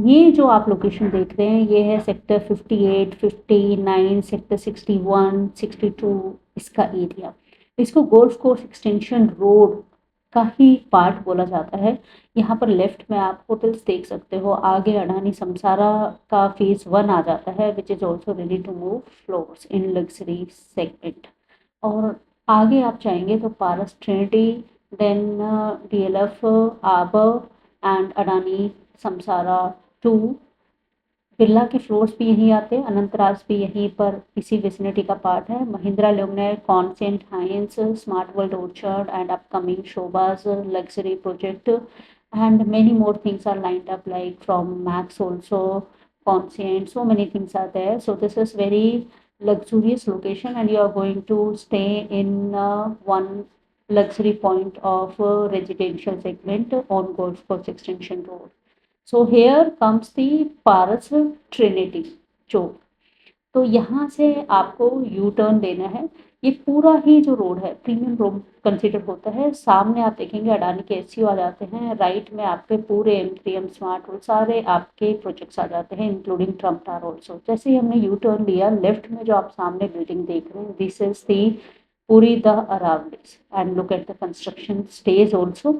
ये जो आप लोकेशन देख रहे हैं ये है सेक्टर 58, 59, सेक्टर 61, 62 इसका एरिया। इसको गोल्फ कोर्स एक्सटेंशन रोड का ही पार्ट बोला जाता है। यहाँ पर लेफ्ट में आप होटल्स देख सकते हो, आगे अडानी समसारा का फेज़ 1 आ जाता है which is also ready to move floors in luxury segment. और आगे आप जाएंगे तो Paras Trinity, then DLF Arbour and Adani Samsara 2। Birla के फ्लोर्स भी यहीं आते हैं, अनंतराज भी यहीं पर इसी विसिनिटी का पार्ट है। Mahindra Luminare, Conscient, Hines, Smart World Orchard and upcoming Sobha's luxury project and many more things are lined up, like from Max also, Conscient, so many things are there. So this is very luxurious location and you are going to stay in one luxury point of residential segment on Golf Course Extension Road. So here comes the Paras Trinity Chowk. तो यहाँ से आपको U turn लेना है। ये पूरा ही जो road है प्रीमियम रोड कंसिडर होता है। सामने आप देखेंगे अडानी के SCO आ जाते हैं, राइट में आपके पूरे M3M स्मार्ट रोड सारे आपके प्रोजेक्ट्स आ जाते हैं इंक्लूडिंग ट्रम्प टावर ऑल्सो। जैसे ही हमने यू टर्न लिया, लेफ्ट में जो आप सामने बिल्डिंग देख रहे हैं this is the Puri the Aravallis, and look at the construction stage also.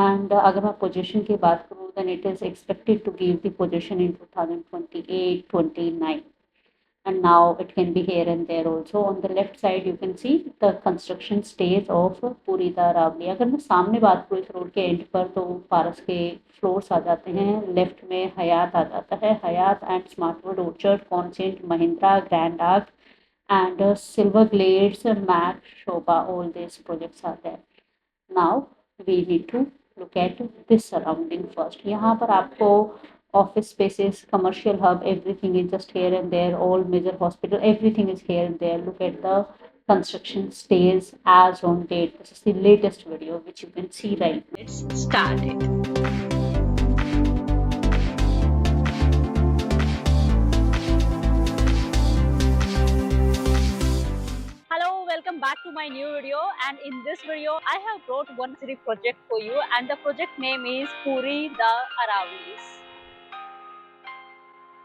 And अगर मैं पोजीशन की बात करूँ then it is expected to give the position in 2028-29, and now it can be here and there also. On the left side you can see the construction stage of Puri the Aravalli। अगर मैं सामने बात करूँ इस road के and पर तो पारस के फ्लोर्स आ जाते हैं, लेफ्ट में हयात आ जाता है, Hyatt and Smart World Orchard, Conscient, Mahindra, Grand Arch and Silver Glades, Mac, Shobha, all these projects are there. Now we need to look at this surrounding first. यहाँ पर आपको office spaces, commercial hub, everything is just here and there, all major hospital, everything is here and there. Look at the construction stays as on date. This is the latest video which you can see right now. Let's start it. Welcome back to my new video, and in this video I have brought one city project for you, and the project name is Puri the Aravallis.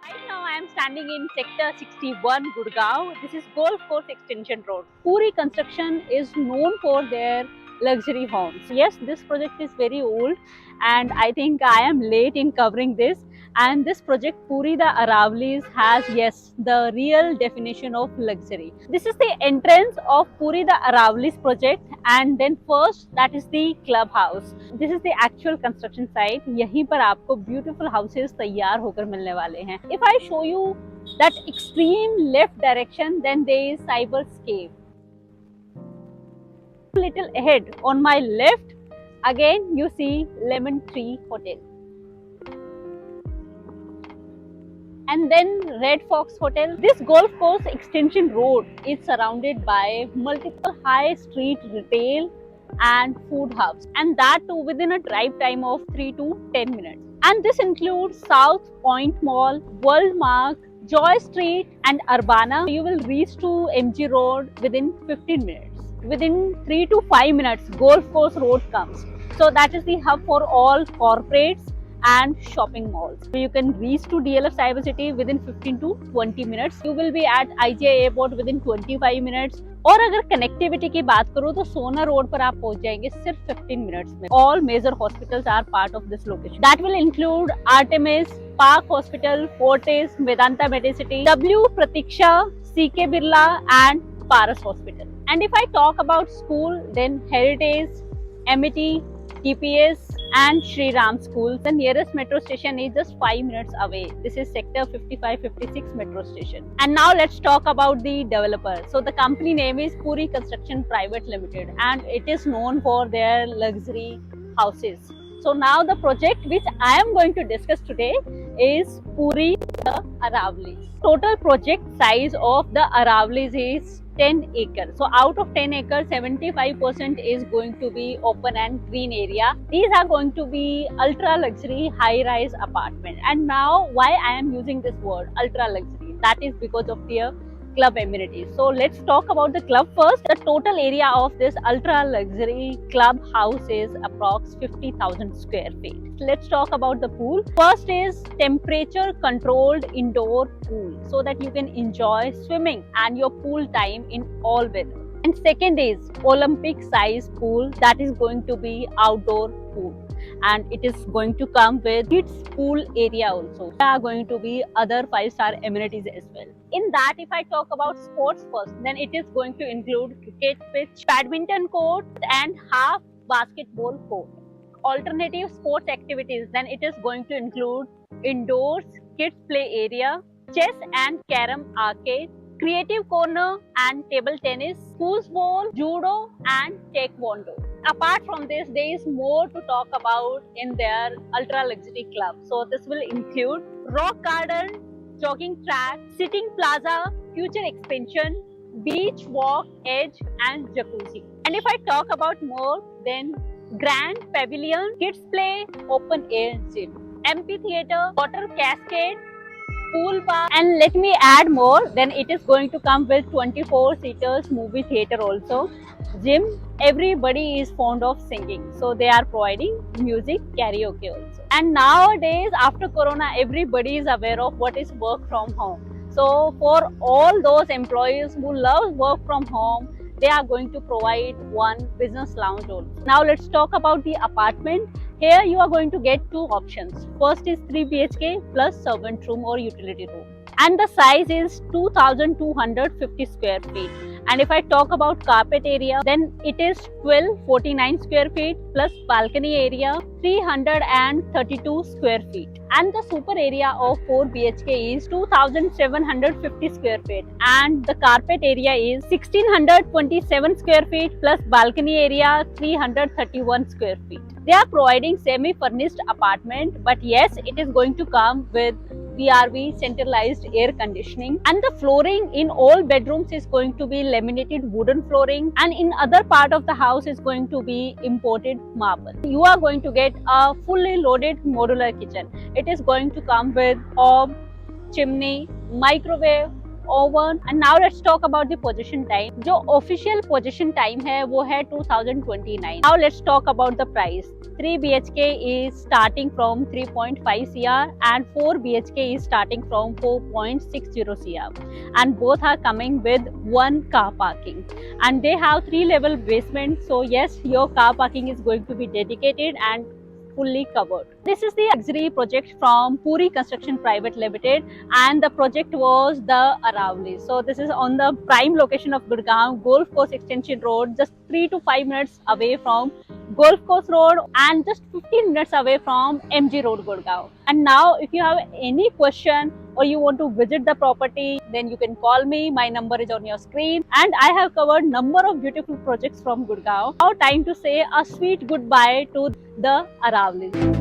Right now I am standing in sector 61 Gurgaon. This is Golf Course Extension Road. Puri construction is known for their luxury homes. Yes, this project is very old and I think I am late in covering this. And this project Puri the Aravallis has, yes, the real definition of luxury. This is the entrance of Puri the Aravallis project, and then first that is the clubhouse. This is the actual construction site. यहीं पर आपको beautiful houses तैयार होकर मिलने वाले हैं. If I show you that extreme left direction, then there is Cyberscape. Little ahead on my left, again you see Lemon Tree Hotel. And then Red Fox Hotel. This golf course extension road is surrounded by multiple high street retail and food hubs, and that too within a drive time of 3 to 10 minutes. And this includes South Point Mall, Worldmark, Joy Street and Urbana. You will reach to MG Road within 15 minutes. Within 3 to 5 minutes, Golf Course Road comes. So that is the hub for all corporates and shopping malls. So you can reach to DLF Cyber City within 15 to 20 minutes. You will be at IGI Airport within 25 minutes. और अगर connectivity की बात करूँ तो सोना road पर आप पहुंच जाएंगे सिर्फ 15 मिनट्स में. All major hospitals are part of this location. That will include Artemis, Park Hospital, Fortis, Vedanta Medicity, W Pratiksha, CK Birla and Paras Hospital. And if I talk about school, then Heritage, MET, TPS and Shri Ram School. The nearest metro station is just 5 minutes away. This is sector 55-56 metro station. And now let's talk about the developer. So the company name is Puri Construction Private Limited, and it is known for their luxury houses. So now the project which I am going to discuss today is Puri the Aravallis. Total project size of the Aravallis is 10 acres. So out of 10 acres, 75% is going to be open and green area. These are going to be ultra luxury high-rise apartment. And now why I am using this word ultra luxury? That is because of their club amenities. So let's talk about the club first. The total area of this ultra luxury club house is approx 50,000 square feet. Let's talk about the pool. First is temperature controlled indoor pool, so that you can enjoy swimming and your pool time in all weather. And second is Olympic size pool, that is going to be outdoor pool, and it is going to come with kids pool area also. There are going to be other 5-star amenities as well. In that, if I talk about sports first, then it is going to include cricket pitch, badminton court and half basketball court. Alternative sports activities, then it is going to include indoors kids play area, chess and carom arcade, creative corner and table tennis, foosball, judo and taekwondo. Apart from this, there is more to talk about in their ultra luxury club. So this will include rock garden, jogging track, sitting plaza, future expansion, beach walk edge and jacuzzi. And if I talk about more, then grand pavilion, kids play, open air gym, amphitheater, water cascade, pool bar, and let me add more, then it is going to come with 24 seaters movie theater also, gym. Everybody is fond of singing, so they are providing music karaoke also. And nowadays after corona, everybody is aware of what is work from home. So for all those employees who love work from home, they are going to provide one business lounge also. Now let's talk about the apartment. Here you are going to get two options. First is 3 BHK plus servant room or utility room. And the size is 2,250 square feet. And if I talk about carpet area, then it is 1249 square feet plus balcony area 332 square feet. And the super area of 4 BHK is 2,750 square feet. And the carpet area is 1,627 square feet plus balcony area 331 square feet. They are providing semi-furnished apartment, but yes, it is going to come with VRV centralized air conditioning, and the flooring in all bedrooms is going to be laminated wooden flooring, and in other part of the house is going to be imported marble. You are going to get a fully loaded modular kitchen. It is going to come with hob, chimney, microwave, oven. And now let's talk about the position time. जो official position time है वो है 2029. Now let's talk about the price. 3 BHK is starting from 3.5 CR and 4 BHK is starting from 4.60 CR, and both are coming with one car parking, and they have 3-level basement. So yes, your car parking is going to be dedicated and fully covered. This is the luxury project from Puri Construction Private Limited, and the project was the Aravali. So this is on the prime location of Gurgaon, Golf Course Extension Road, just 3 to 5 minutes away from Golf Course Road and just 15 minutes away from MG Road, Gurgaon. And now if you have any question or you want to visit the property, then you can call me. My number is on your screen, and I have covered number of beautiful projects from Gurgaon. Now time to say a sweet goodbye to the Aravali.